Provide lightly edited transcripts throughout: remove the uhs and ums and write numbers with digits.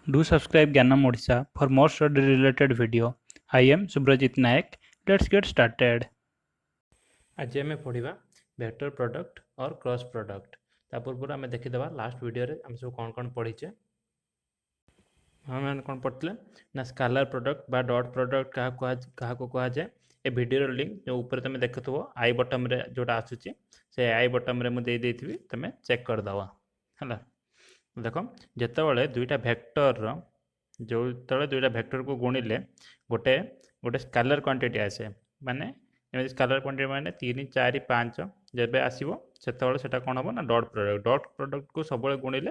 Do subscribe Gyanam Odisha for more study related video. I am Subrajit Nayak. Let's get started. आज आम पढ़ा vector product और cross product ता पूर्व आम देखीदे लास्ट वीडियो रे आम सब कौन पढ़ीचे हम कौन पढ़ते ना स्केलर प्रोडक्ट बा डॉट प्रोडक्ट क्या कह जाए ए वीडियो लिंक जो ऊपर तुम देखुव आई बटम रे जोटा आसूची से आई बटम रे मुझे देदेवि तुम चेक करदव है देख जितेबाला दुईटा भेक्टर जो दुईटा भेक्टर को गुणिले गोटे गोटे स्केलर क्वांटिटी आसे माने स्केलर क्वांटिटी माने 3 4 5 जब आसो से कौन हम ना डॉट प्रोडक्ट को सब गुणिले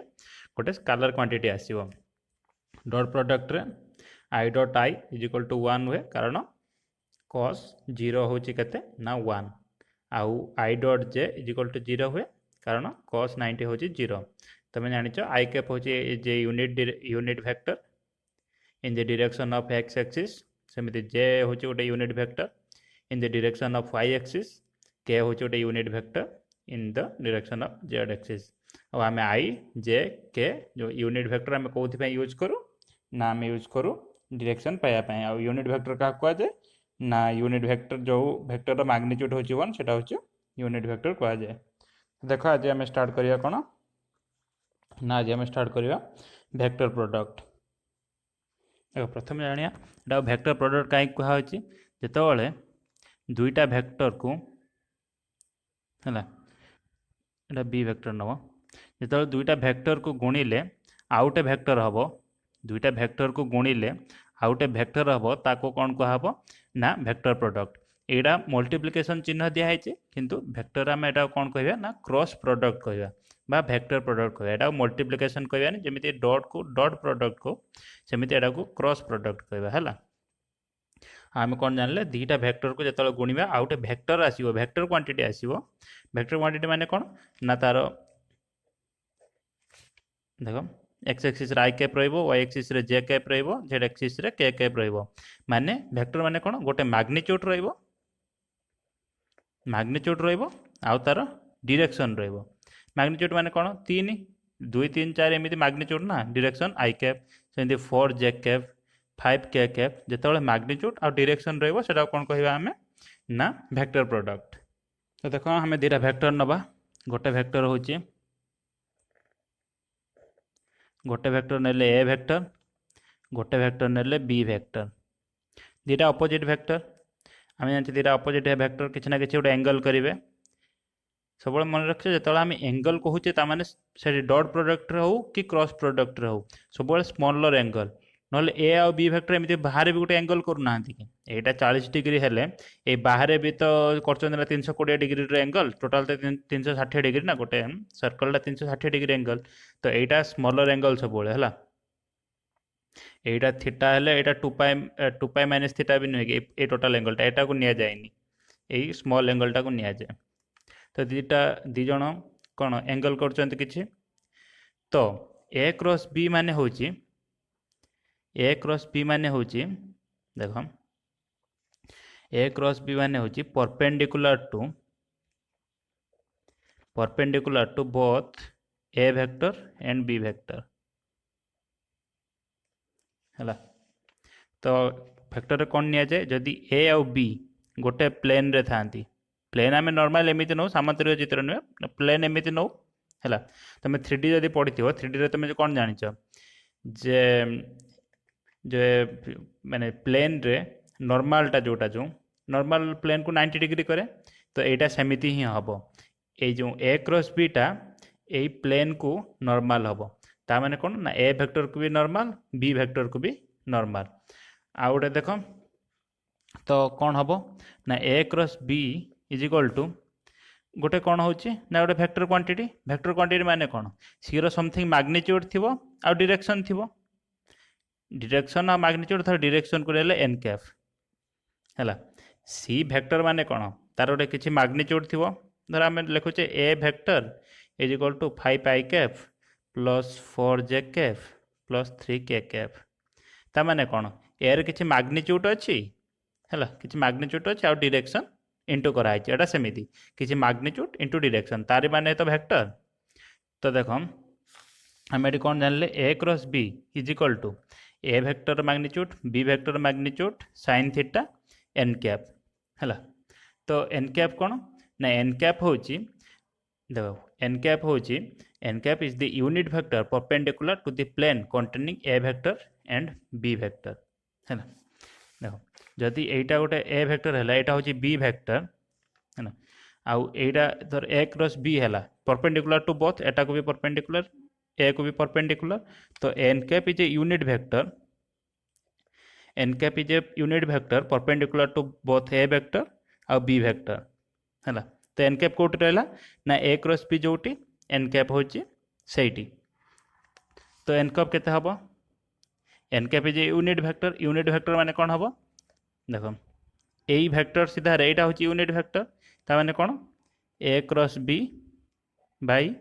गोटे स्केलर क्वांटिटी आसो डॉट प्रोडक्ट रे i dot i is equal to 1 हुए कारण कॉस 0 हूँ के ना 1 आउ i dot j is equal to 0 हुए कारण कॉस 90 हूँ 0 तुम जान आई कैप हूँ जे unit vector in the direction of x axis सेमती जे हूँ गोटे unit vector in the direction of y axis k हूँ गोटे unit vector in the direction of z axis और आम आई जे के जो यूनिट वेक्टर आम कौन यूज करूँ ना आम यूज करूँ डायरेक्शन पाइबापी आ यूनिट वेक्टर क्या कहुए ना यूनिट वेक्टर जो वेक्टर मैग्नीट्यूड हूँ 1 से हूँ यूनिट वेक्टर कहुए देख आज आम स्टार्ट करिया कौन ना आज आम स्टार्ट करिया वेक्टर प्रोडक्ट प्रथम जानिया एटा वेक्टर प्रोडक्ट कहीं कहुई जितेबाला दुईटा वेक्टर को है बी वेक्टर नब जो दुईटा वेक्टर को गुणिले आउटे वेक्टर हम दुईटा वेक्टर को गुणिले आउटे वेक्टर हम ताको कौन कहब ना वेक्टर प्रोडक्ट एटा मल्टीप्लिकेशन चिन्ह दिखाई किंतु वेक्टर आम एटा कौन कह ना क्रॉस प्रोडक्ट कह बा वेक्टर प्रोडक्ट कह एटा मल्टीप्लिकेशन कहबानी जमी डॉट को डॉट प्रोडक्ट को सेमती एटा को क्रॉस प्रोडक्ट कहबा है आम कौन जानले दुईटा वेक्टर को जो गुणा आउ गए वेक्टर आसो वेक्टर क्वांटिटी आसो वेक्टर क्वांटिटी माने कौन ना तार देख एक्स एक्सिस आई कैप वाई एक्सिस जे कैप जेड एक्सिस के कैप माने वेक्टर माने कौन गोटे मैग्नीट्यूड मैग्नीट्यूड आउ तार डायरेक्शन मैग्नीट्यूड माने कौन 3 2 3 4 एमती मैग्नीट्यूड ना डायरेक्शन आई कैप सेमती 4 जे कैप 5 के कैप जो मैग्नीट्यूड आ डायरेक्शन रहा कौन कहवा आम ना वेक्टर प्रोडक्ट तो देख आम दुटा वेक्टर नवा गोटे वेक्टर हूँ गोटे वेक्टर नेले ए वेक्टर गोटे वेक्टर नेले बी वेक्टर दुटा अपोजिट वेक्टर आम जानते दुटा अपोजिट वेक्टर किसी ना कि गोटे एंगल करेंगे सब मन रखिए जो आम एंगल कहूचे ताने से डॉट प्रोडक्ट हो कि क्रॉस प्रोडक्ट हो सब स्मॉलर एंगल ना ए आउ बी वेक्टर एमती बाहर भी गोटे एंगल करूना कि यहाँ 40 डिग्री हेले ये बाहर भी तो कर 320 डिग्री एंगल टोटाल तो 360 डिग्री ना गोटे सर्कल 360 डिग्री एंगल तो यहाँ स्मॉलर एंगल सब है यहाँ थीटा हेले यहाँ 2 पाई माइनस थीटा भी नुहे कि ये टोटाल एंगलटा यहाँ को नि जाए यही स्मॉल एंगलटा को नि जाए तो दीटा दी जन कौन एंगल कर किछि तो ए क्रॉस बी माने होची ए क्रॉस बी माने होची देख ए क्रॉस बी माने होची perpendicular to both a vector and b vector है तो वेक्टर कौन नि जाए जदि ए आउ बी गोटे प्लेन रे थांती प्लेन आम नॉर्मल एमती नौ सामांतरिक चित्र नुहे प्लेन एमती नौ है तुम 3D जदि पढ़ी 3D रे तुम कौन जान जे जे माने प्लेन रे नॉर्मलटा जोटा जो नॉर्मल प्लेन को 90 डिग्री करे तो यहाँ सेमती ही हम ये जो ए क्रॉस बीटा यही प्लेन को नॉर्मल हम ता माने कौन ना ए वेक्टर को भी नॉर्मल बी वेक्टर को भी नॉर्मल आउ गोटे देख तो कौन हम ना ए cross B is equal to गोटे कौन हो ना गोटे वेक्टर क्वांटिटी माने कौन सी समथिंग मैग्नीट्यूड थी आ डायरेक्शन थी डायरेक्शन आ मैग्नीट्यूड थर डायरेक्शन को ले एन कैफ है सी वेक्टर माने कौन तार गोटे किसी मैग्नीट्यूड थी धर आम लिखुचे A vector is equal to 5 i cap plus 4 j cap plus 3 k Kaif ता माने कौन यार किसी मैग्नीट्यूड अच्छी है किसी मैग्नीट्यूड अच्छी आ डायरेक्शन इंटू कराई एटा सेमिति किसी मैग्नीट्यूड इंटू डायरेक्शन तारी माने तो वेक्टर तो देख आम ये कौन जानले A cross B is equal to A vector magnitude B vector magnitude sine theta n cap है। तो एन कैप कौन ना एन कैप हूँ देखो एन कैप हूँ n cap is the unit vector perpendicular to the plane containing a vector and b vector है। देखो जदि एटा गोटे ए वेक्टर है यहाँ हूँ बी वेक्टर है आउ एटा धर ए क्रॉस बी है परपेंडिकुलर टू बोथ एटा को भी परपेंडिकुलर ए को भी परपेंडिकुलर। तो n cap is a unit vector n cap is a unit vector perpendicular to both a vector आ बी वेक्टर है। तो एन कैप कौट रहा ना ए क्रॉस बी जोटी एन कैप हूँ सही। तो एन कैप केते हबो n cap is a unit vector माने कौन हम देखो यही वेक्टर सीधा यहाँ हूँ यूनिट वेक्टर ताने कौन A cross B by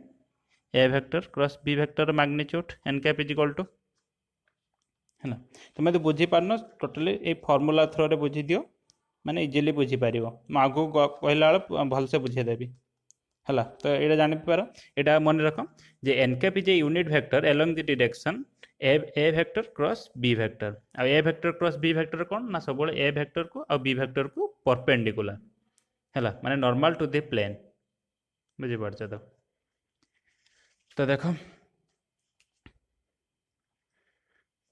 A vector cross B vector magnitude n cap is equal to है। तुम तो बुझीपारन टोटाली ये फर्मूला थ्रो रे बुझी दियो माने इजिली बुझीपार आगू कहला बेल भलसे बुझेदेवी है। तो ये जापार यहाँ मन रख जे n cap is a unit vector along the direction a vector cross B vector आ a vector cross B vector कौन ना सब ए वेक्टर को आ बी वेक्टर को परपेंडिकुलर है माने नॉर्मल टू द प्लेन बुझीपार। तो देखो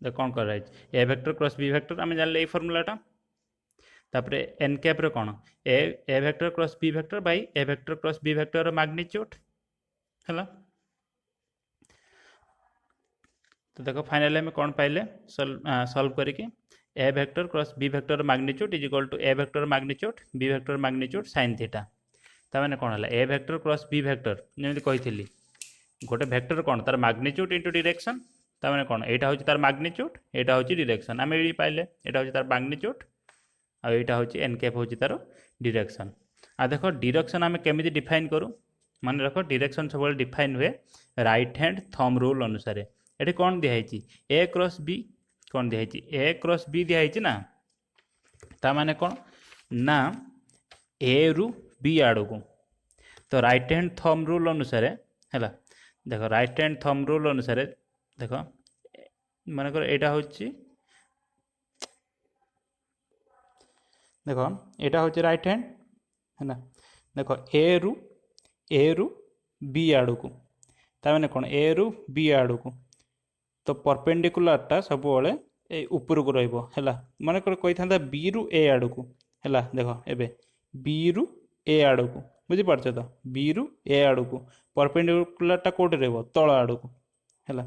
कौन कर a vector cross B vector आम जानले फर्मूलाटा तापर एन कैप रे कौन a vector cross B vector by A vector cross B vector magnitude है। तो देखो फाइनली हमें कौन पाइले सॉल्व करके a vector cross B vector magnitude is equal to A vector magnitude B vector magnitude sine theta ताने कौन है a vector cross B vector जमी कही गोटे वेक्टर कौन तार मैग्नीट्यूड इंटू डायरेक्शन ताने कौन यहाँ हूँ तार मैग्नीट्यूड यहाँ हूँ डायरेक्शन आम ये पाइले यहाँ हूँ तार मैग्नीट्यूड आ यहाँ हूँ एन कैप हूँ तार डायरेक्शन। आ देख डायरेक्शन आम केमी डिफाइन करूँ मन रख डायरेक्शन सब डिफाइन हुए राइट हैंड थंब रूल अनुसार ये कौन दिखाई ए क्रॉस बी कौन दिखाई ए क्रॉस बी दिखाई ना ता माने कौन ना ए रु बी आड़ को तो राइट हैंड थंब रूल अनुसार है देख राइट हैंड थंब रूल अनुसार देख मनकर यहाँ हूँ देख यहाँ हूँ राइट हैंड है देख ए रु बी आड़ को ताने कौन ए रु बी आड़ को तो परपेंडिकुलरटा सब ऊपर को रहा मन कही था बी रु ए आड़ को है देख एबे बी रु ए आड़ को बुझीपार तो बी रु ए आड़ को परपेंडिकुलरटा कौट रहा तल आड़ को है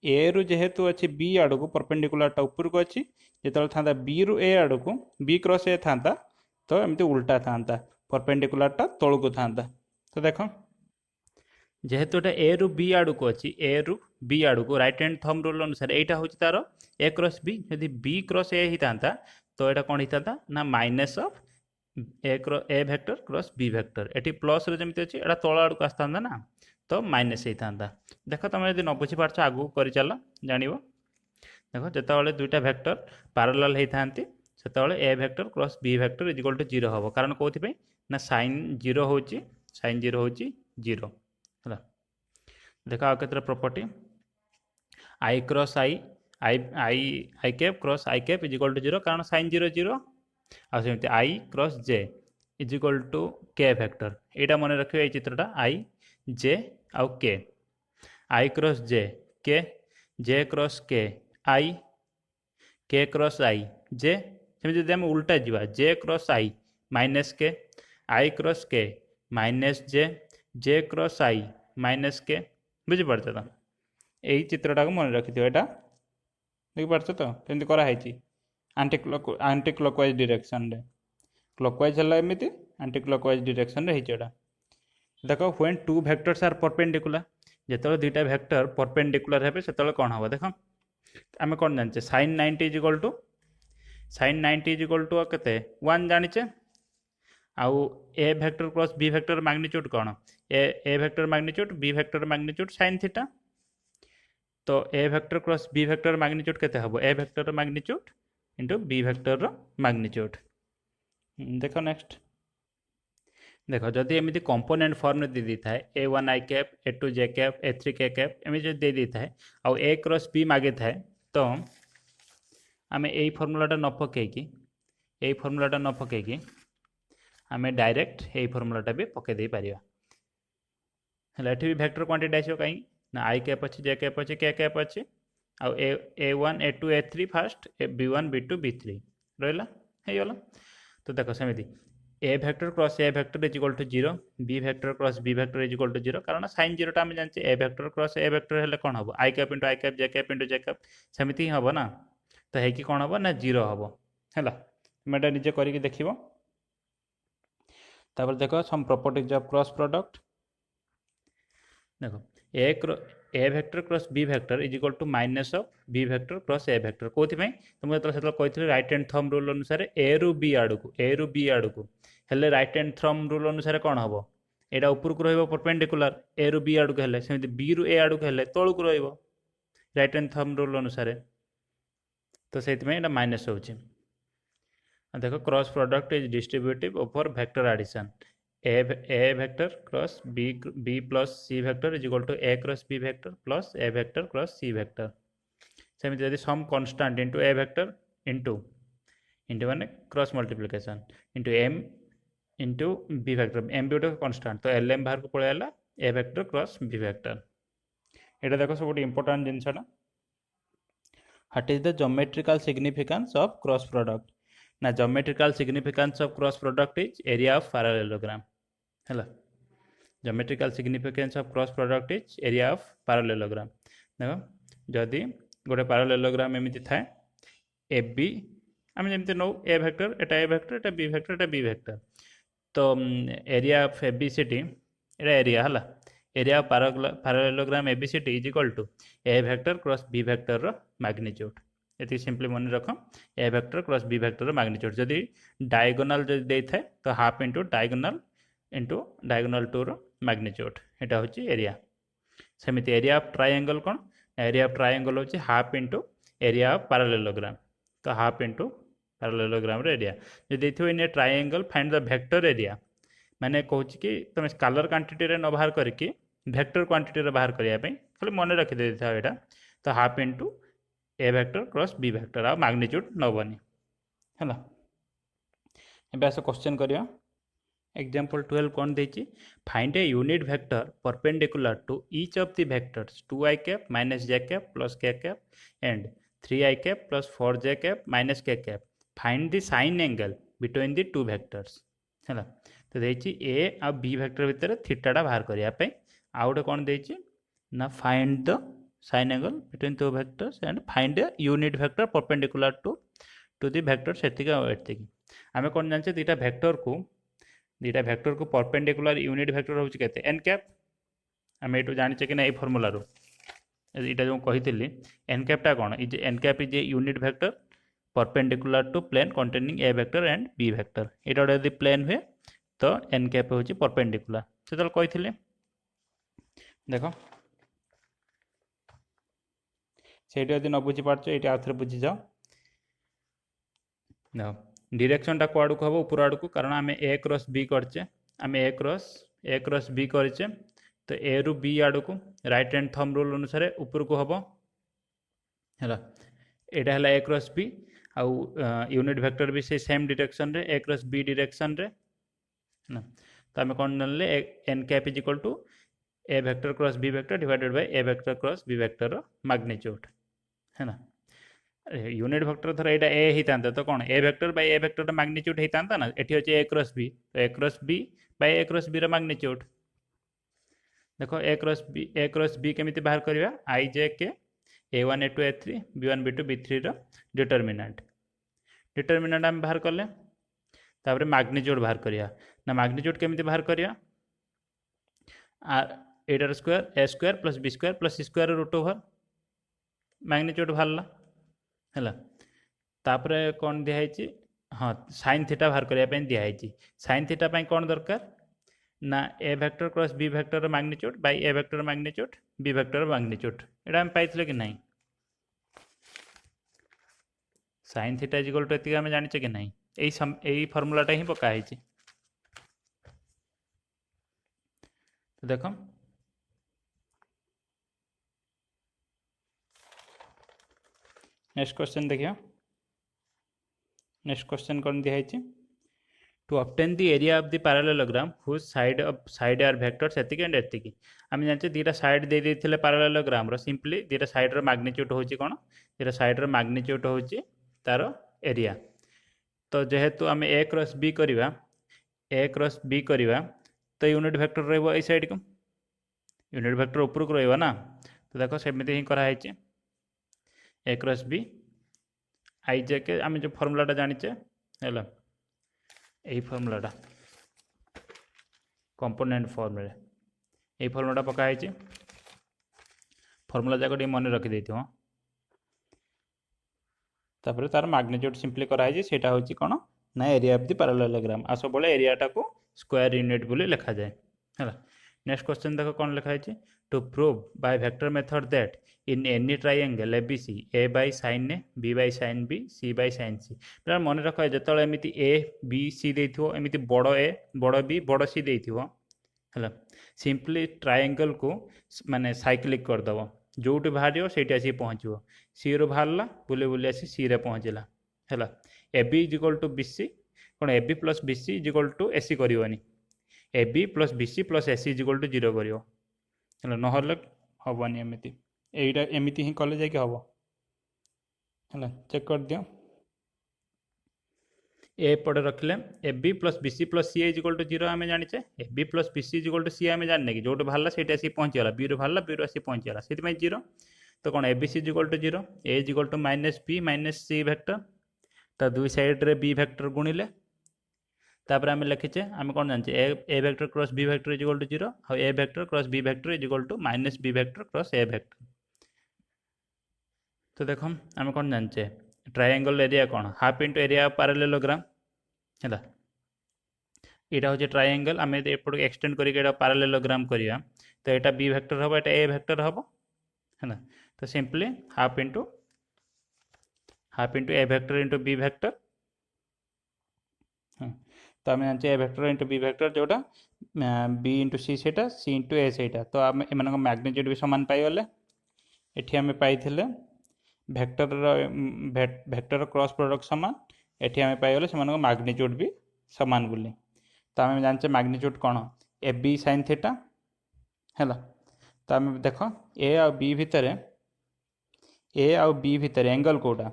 ए रु जेहेतु अच्छी बी आड़ को परपेंडिकुलरटा ऊपर को अच्छी जो था बी रु ए आड़ को बी क्रॉस ए था तो एमती उल्टा था परपेंडिकुलरटा तल को था। तो देख जेहेतु ए रु बी आड़ को अच्छी ए रु बी आड़ को राइट हैंड थंब रूल अनुसार यहाँ हूँ तार ए क्रॉस बी यदि बी क्रॉस ए ही था तो यहाँ कौन होता ना minus of a vector cross B vector ये प्लस जमी अच्छी यहाँ तल आड़ को आसता ना तो माइनस होता देख तुम यदि न बुझीपार आगू कर चल जान देख जो दुईटा वेक्टर पैरेलल होता से a vector cross B vector is equal to 0 हम कारण कौन ना साइन 0 हूँ साइन 0 हूँ 0 है। देख आ के property i cross i i i i cap cross i cap is equal to 0 कारण साइन 0 0 आमती i cross j is equal to k vector यहाँ मन रखिए ये चित्रटा आई जे आउ के आई क्रॉस जे क्रॉस के आई के क्रॉस आई जे सेमती आम उल्टा जावा जे क्रॉस आई माइनस के आई क्रॉस के माइनस जे क्रॉस आई माइनस के बुझीपार तो यही चित्रटा को मन रखि यहाँ देखिपार तो कमी कराई आंटी क्लॉकवाइज डायरेक्शन रे क्लॉकवाइज है एमती आंटी क्लॉकवाइज डायरेक्शन रे होता देख when two vectors are perpendicular जो दुईटा वेक्टर परपेंडिकुलर हे से कौन हम देख आम कौन जाने साइन 90 इज इक्वल टू के 1 जाने आउ a vector cross B vector magnitude कौन a vector magnitude B vector magnitude sine theta तो a vector cross B vector magnitude केते हबो a vector magnitude into b vector magnitude. देख next देखो जदि एमती कंपोनेंट फॉर्म दे दी थाए A1 आई cap A2 जे cap A3 के कैप एमती दे दी थाए आउ A क्रॉस B मागे थाए तो आम यही फर्मूलाटा न पकईकि यही फर्मूलाटा न पकईकि आम डायरेक्ट यही फर्मूलाटा भी पकई दे पारिबा है ये भी वेक्टर क्वांटिटी आसो कहीं ना आई कैप अच्छे जे कैप अच्छे के कैप अच्छे आउ A1 A2 A3 fast B1 B2 B3 रहा है तो देखो सेमती a vector cross a vector is equal to 0 b vector cross B vector is equal to 0 कारण साइन 0 आम जानते a vector cross a vector हेल्ले कौन हम i cap into i cap j cap into j cap सेमती ही हम ना तो है कि कौन हम ना 0 हम है तुम एटा निजे करके देखिबो तापर देखो some properties of cross product देखो a vector cross B vector is equal to minus of b vector cross a vector कौन तुम जो कही रईट हैंड थंब रूल अनुसार ए रु बी आड़ को हेल्ले रईट हैंड थंब रूल अनुसार कौन हम यहाँ उपरको परपेंडिकुलर ए रु बी आड़ को हेल्ले सेमती बी रु ए आड़ को हेल्ले तौक रईट हैंड थंब रूल अनुसार तो से माइनस हो देखो cross product is distributive over vector addition a vector cross b plus c vector is equal to a cross B vector plus a vector cross c vector सेमती यदि some constant into a vector into into माने cross multiplication into m into b vector m भी गोटे constant तो l m बाहर को पलैला ए vector cross B vector यहाँ देखो सब इंपोर्टेंट जिनसा what is the geometrical significance of cross product ना geometrical significance of cross product is area of parallelogram है geometrical significance of cross product is area of parallelogram देखो जदि गोटे parallelogram एमती थाए ए बी आम जमी नौ ए वेक्टर एटा ए वेक्टर एटा बी वेक्टर एटा बी वेक्टर तो area of A B C T एटा एरिया है area of parallelogram A B C T is equal to A vector cross B vector रो magnitude ये simply मन रख a vector cross B vector magnitude जदि diagonal जदि थाए तो हाफ इंटू डायगोनाल टू रो मैग्नीट्यूड यहाँ हूँ एरिया सेमती एरिया ऑफ ट्रायंगल कौन एरिया ऑफ ट्रायंगल हूँ half into area of parallelogram तो हाफ इंटू पैरेललोग्राम एरिया जो देखो in a triangle find the vector area माने कहूँ कि तुम स्केलर क्वांटिटी रे न बाहर करके वेक्टर क्वांटिटी रे बाहर करने खाली मन रखिदे यहाँ तो half into a vector cross B vector आ मैग्नीट्यूड नबनी है एस क्वेश्चन करिया एग्जांपल 12 कौन देछि find a unit vector perpendicular to each of the vectors 2i cap minus j cap plus k cap and 3i cap plus 4j cap minus k cap find the sine angle between the two vectors है तो देछि ए आ b vector भितर थीटाटा बाहर करने आउ गोटे कौन देछि ना find the sine angle between two vectors and find a unit vector perpendicular to the vector से आम कौन जानते दुईटा वेक्टर को परपेंडिकुलर यूनिट वेक्टर हूँ के एन कैप आम ये जाने कि ना फर्मूला यहाँ जो कही एन कैपटा कौन is n cap is a unit vector perpendicular to plane containing a vector and b vector यहाँ गोटे यदि प्लेन हुए तो एन कैप हूँ परपेंडिकुलर से कही देख से न बुझीपार ये आउ थे बुझी जाओ डायरेक्शन टा कौड़ को हम ऊपर आड़ को कारण आम ए क्रॉस बी करचे आम ए क्रॉस बी करचे तो ए रु बी आड़ को राइट हैंड थंब रूल अनुसार ऊपर को हम है यहाँ ए क्रॉस बी आउ यूनिट वेक्टर भी से सेम डायरेक्शन रे ए क्रॉस बी डायरेक्शन रे ना तो आम कौन जानले n cap is equal to A vector cross B vector divided by a vector cross B vector magnitude है ना यूनिट वेक्टर धर यहाँ ए होता तो कौन a vector by a vector magnitude होता ना ये अच्छे ए क्रॉस बी तो a cross b by a cross b magnitude देखो ए क्रॉस बी केमी बाहर करवा आई जे के A1 A2 A3 B1 B2 B3 रो डिटरमिनेंट आम बाहर कले तापर मैग्नीट्यूड बाहर करिया ना मैग्नीट्यूड केमी बाहर करिया एटार square a square plus b square plus c square root over magnitude बाहरला है तापर कौन दिखाई हाँ साइन थीटा बाहर करने दिखाई साइन थीटा कौन दरकार ना a vector cross B vector magnitude by a vector magnitude B vector magnitude एटा हम पाइथिले कि नहीं sine theta is equal to एतिक हम जानिचे कि नहीं यही फॉर्मूलाटा ही पका है तो देख नेक्स्ट क्वेश्चन देखिए। नेक्स्ट क्वेश्चन कौन दिखाई? To obtain the area of the parallelogram whose sides are vectors एतिक एंड एतिक। आम जानते दीटा साइड दे देते पैरेललोग्राम सिंपली दीटा साइड्र मैग्नीट्यूड हूँ कौन दीटा साइड्र मैग्नीट्यूड हूँ तार एरिया। तो जेहेतु आम ए क्रॉस बी करवा ए क्रॉस बी करवा तो यूनिट वेक्टर रही साइड को यूनिट वेक्टर उपरक रहा तो देख सेमती ही कराई ए क्रॉस बी आई जे के आम जो फर्मूलाटा जाचे है यही फर्मूलाटा कंपोनेंट फॉर्म रे यही फर्मूलाटा पकाई फर्मूला जाक मन रखी तापर तार मैग्नीट्यूड सिंपली कराई सेटा होची कौन ना एरिया ऑफ द पैरेललोग्राम आ सब एरियाटा को स्क्वायर यूनिट बोली लिखा जाए है। नेक्स्ट क्वेश्चन देख कौन लिखाई to prove by vector method that in any triangle ABC a by sine A b by sine B c by sine C पिला मन रख जो एमती ए बी सी देथिवो एमती बड़ ए बड़ बी बड़ सी देथिवो है सिंपली ट्रायंगल को माने साइक्लिक करदेव जोटी बाहर से आसी पहुँचो सी रू बाहर बुले बुले आसी सी रे पहुँचला है A B is equal to B C कौन ए B plus B C is equal to A C करनी A B plus B C plus A C is equal to 0 कर ना हेनी एमती यहीटा एमती ही कले जाकि हम है चेक कर दियो ए पड़े रखले A B plus B C plus C is equal to 0 आम जाने A B plus B C is equal to C आम जाने कि जो बाहर से आसी पहुँचीगला बी रू बाहर बी रू आसी पहुँचीगला से 0 तो कौन A B C is equal to 0 a is equal to minus b minus c vector तो दुई साइड्रे बी वेक्टर गुणिले तापर आम लिखीचे आम कौन जाने a vector cross B vector is equal to 0 और a vector cross B vector is equal to minus b vector cross a vector. तो देख आम कौन जाने ट्रायंगल एरिया कौन half into area of parallelogram है यहाँ हूँ ट्रायंगल आम एपट एक्सटेंड करके पैरेललोग्राम करवा तो यहाँ बी वेक्टर हम यहाँ ए वेक्टर हम है तो simply half into a vector into b vector तो आम जानते a vector into b vector जोटा बी इंटू सी सेटा सी इंटू ए सेटा तो आम एम मैग्नीट्यूड भी सामान पाइगले एठी आम पाई वेक्टर क्रॉस प्रोडक्ट सामान एठी आम पाइगले से मैग्नीट्यूड भी सामान बोली तो आम जानते मैग्नीट्यूड कौन ए बी साइन थीटा है तो आम देख ए आ बी भितर एंगल कोटा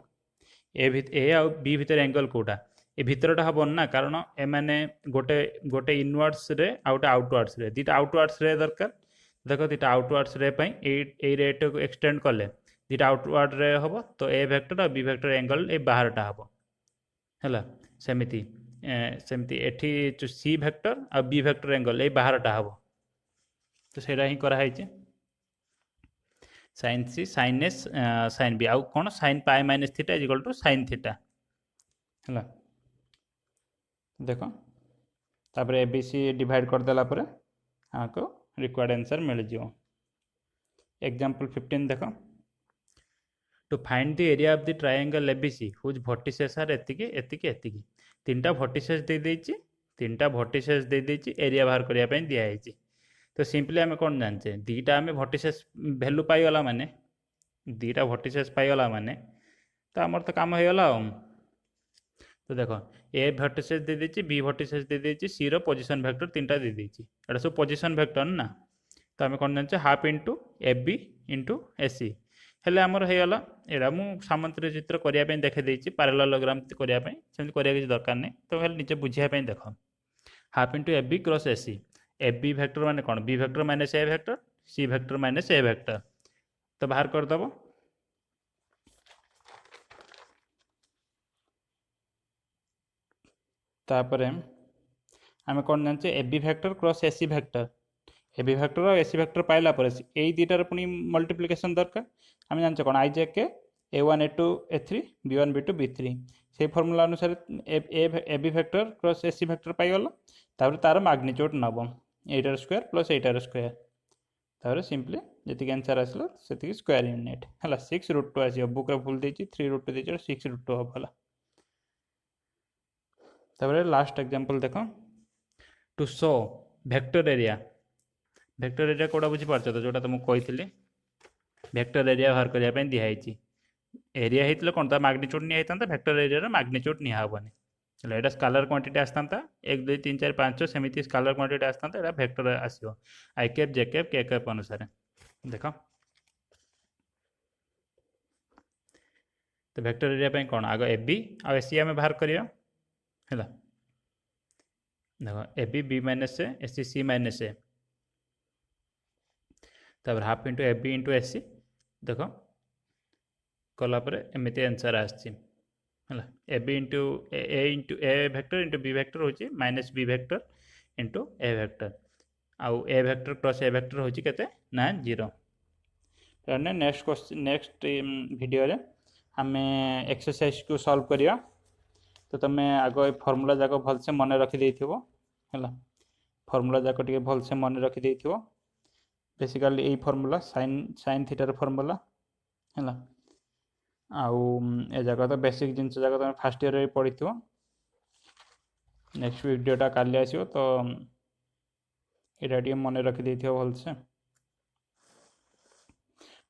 ए आ बी भितर एंगल कोटा ए भितरटा हम ना कारण ए मैंने गोटे गोटे इनवर्ड्स रे आ गोटे आउटवर्ड्स रे दीटा आउटवर्ड्स रे दरकार देख दीटा आउटवर्ड्स रे ए रेट को एक्सटेंड कले दीटा आउटवर्ड रे हम तो ए वेक्टर और बी वेक्टर एंगल ए बाहरटा हम है सेमती सेमती एठी जो सी वेक्टर और बी वेक्टर एंगल ए बाहरटा हम तो सेटा ही कराई sine c sine s sine b आउ कौन sine pi minus theta is equal to sine theta है देख तापर ए बी सी डिवाइड करदेला आपको रिक्वायर्ड आंसर मिल जाओ। एग्जांपल 15 देख to find the area of the triangle ABC whose vertices are एतिकी एतिकी एतिकी तीनटा वर्टिसेस दे देछि तीनटा वर्टिसेस दे देछि एरिया बाहर करिया पई दिया हैछि तो सिंपली आम कौन जानचे दीटा आम वर्टिसेस वैल्यू पाईगला माने दीटा वर्टिसेस पाईगला माने तो आमर तो काम होगला तो देख ए वर्टिसेस दे देछि बी वर्टिसेस दे देछि सी रो पोजीशन वेक्टर तीनटा दे देछि एटा सब पोजीशन वेक्टर ना तो आम कौन जानचे half into A B into A C हेले आमर होगला एटा मु सामंतरी चित्र करिया पई देखे देछि पैरेललोग्राम करिया पई सेमति करिया किछि दरकार नै तो हेले नीचे बुझिया पई देख half into A B cross A C A B vector माने कौन b vector minus a vector c vector minus a vector तो बाहर करदेव तापर आम कौन जानचे A B vector cross A C vector A B vector और ए सी वेक्टर पाइला यही दुटार पुणी मल्टीप्लिकेशन दरकार आम जानचे कौन i j k a one a two a three b one b two b three से फर्मूला अनुसार A B vector cross A C vector पाइगला तापर तार मैग्नीट्यूड नब एटार स्क्वायर प्लस एटार स्क्वायर तापर सिंपली जी आंसर आसला से स्क्वायर यूनिट है 6√2 आस बुक्रे भूल देती 3√2 देती 6√2 हम है तापर लास्ट एग्जांपल देख to show vector area vector area କୋଉଟା ବୁଝିପାରୁଛ ତ, ଯୋଉଟା ତୁମକୁ କହିଥିଲି ଭେକ୍ଟର ଏରିଆ ବାହାର କରିବା ପାଇଁ ଦିଆହେଇଛି। ଏରିଆ ହେଇଥିଲେ କ'ଣ ତା ମାଗ୍ନିଚ୍ୟୁଡ଼ ନିଆ ହେଇଥାନ୍ତା, ଭେକ୍ଟର ଏରିଆର ମାଗ୍ନିଚ୍ୟୁଡ଼ ନିଆ ହେବନି। ହେଲେ ଏଇଟା ସ୍କାଲାର କ୍ୱାଣ୍ଟିଟି ଆସିଥାନ୍ତା 1 2 3 4 5 ସେମିତି ସ୍କାଲାର କ୍ୱାଣ୍ଟିଟି ଆସିଥାନ୍ତା, ଏଇଟା ଭେକ୍ଟର ଆସିବ I cap J cap K cap ଅନୁସାରେ। ଦେଖ ତ ଭେକ୍ଟର ଏରିଆ ପାଇଁ କ'ଣ ଆଗ ଏ ବି ଆଉ ଏ ସି ଆମେ ବାହାର କରିବା ହେଲା। ଦେଖ A B b minus a C c minus a तापर half into A B into A C देख कलापर एमती आंसर आसला A B into a vector into b vector होची minus b vector into a vector आउ a vector plus a vector होची केते ना 0। नेक्स्ट क्वेश्चन नेक्स्ट वीडियो रे हमें एक्सरसाइज को सॉल्व करिया। तो तुम आग ये फर्मूला जाक भलसे मन रखी है फर्मूला जाक टे भलसे मन रखी है बेसिकाली यही फर्मूला साइन थीटार फर्मूला है आउ ए जगह तो बेसिक जिनस जाक तुम फास्ट ईयर पढ़ी थो। नेक्स्ट वीडियोटा काली आसो तो यहाँ टे मन रखी भलसे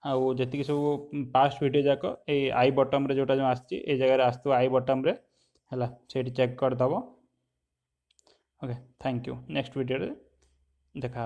आउ जी सब पास्ट वीडियो जाक ये आई बटम रे जोटा जो आसी जगह आसो आई बटम रे है से चेक करदब। Okay thank you next video देखा।